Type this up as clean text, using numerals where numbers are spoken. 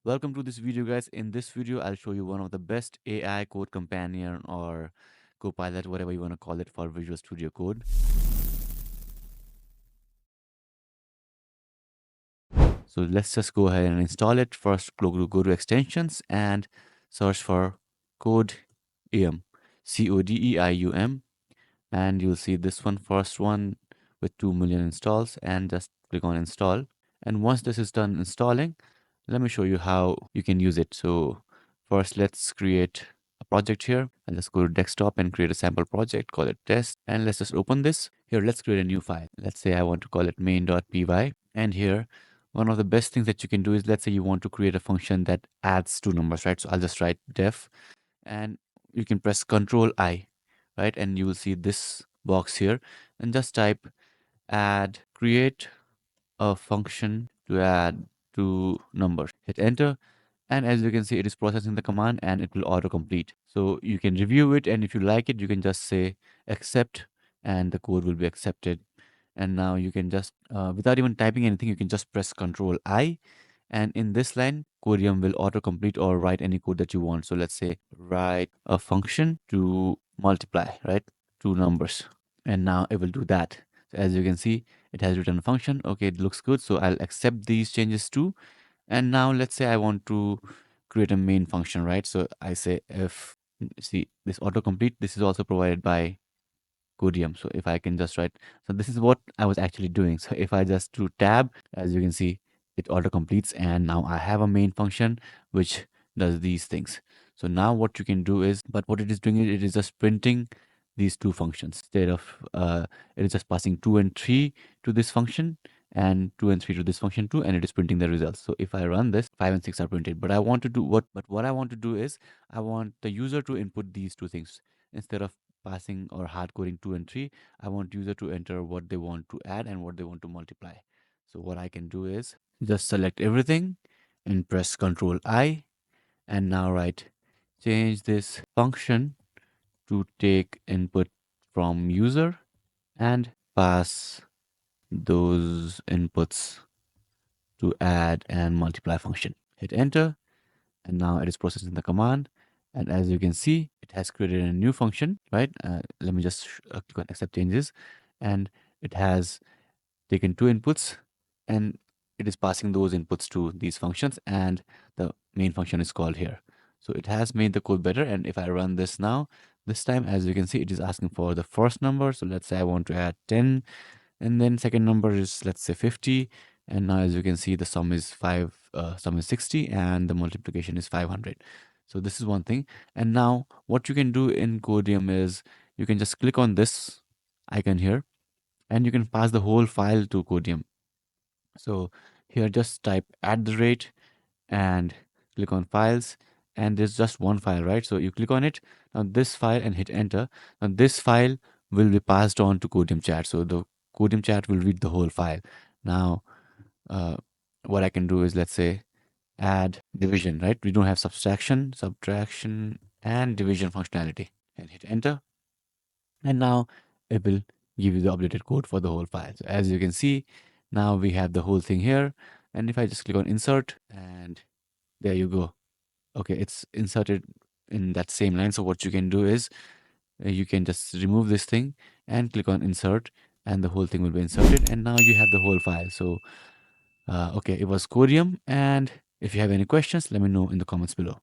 Welcome to this video, guys. In this video, I'll show you one of the best AI code companion or Copilot, whatever you want to call it, for Visual Studio Code. So let's just go ahead and install it. First, go to extensions and search for Codeium, Codeium, and you'll see this one, first one with 2 million installs, and just click on install. And once this is done installing, let me show you how you can use it. So first, let's create a project here, and let's go to desktop and create a sample project, call it test, and let's just open this. Here, let's create a new file. Let's say I want to call it main.py, and here, one of the best things that you can do is, let's say you want to create a function that adds two numbers, right? So I'll just write def, and you can press Control I, right? And you will see this box here, and just type add create a function to add two numbers. Hit enter, and as you can see, it is processing the command and it will autocomplete. So you can review it, and if you like it, you can just say accept, and the code will be accepted. And now you can just without even typing anything, you can just press Control I, and in this line Codeium will autocomplete or write any code that you want. So let's say write a function to multiply, right, two numbers, and now it will do that. So as you can see, it has written a function. Okay, it looks good, so I'll accept these changes too. And now let's say I want to create a main function, right? So I say if, see, this autocomplete, this is also provided by Codeium. So if I can just write, so this is what I was actually doing. So if I just do tab, as you can see, it auto completes, and now I have a main function which does these things. So now what you can do is, but what it is doing, it is just printing these two functions instead of it is just passing 2 and 3 to this function, and 2 and 3 to this function too, and it is printing the results. So if I run this, 5 and 6 are printed, but I want to do what I want to do is, I want the user to input these two things. Instead of passing or hard coding 2 and 3, I want user to enter what they want to add and what they want to multiply. So what I can do is just select everything and press Control I, and now write change this function to take input from user and pass those inputs to add and multiply function. Hit enter, and now it is processing the command. And as you can see, it has created a new function, right? Let me just click on accept changes, and it has taken two inputs, and it is passing those inputs to these functions, and the main function is called here. So it has made the code better. And if I run this now, this time, as you can see, it is asking for the first number. So let's say I want to add 10, and then second number is, let's say, 50. And now as you can see, the sum is 60, and the multiplication is 500. So this is one thing. And now what you can do in Codeium is, you can just click on this icon here, and you can pass the whole file to Codeium. So here, just type @ and click on files, and there's just one file, right? So you click on it, now this file, and hit enter. Now this file will be passed on to Codeium chat, so the Codeium chat will read the whole file. Now what I can do is, let's say, add division, right? We don't have subtraction and division functionality, and hit enter, and now it will give you the updated code for the whole file. So as you can see, now we have the whole thing here, and if I just click on insert, and there you go. Okay, it's inserted in that same line. So what you can do is, you can just remove this thing and click on insert, and the whole thing will be inserted, and now you have the whole file. So okay, it was Codeium, and if you have any questions, let me know in the comments below.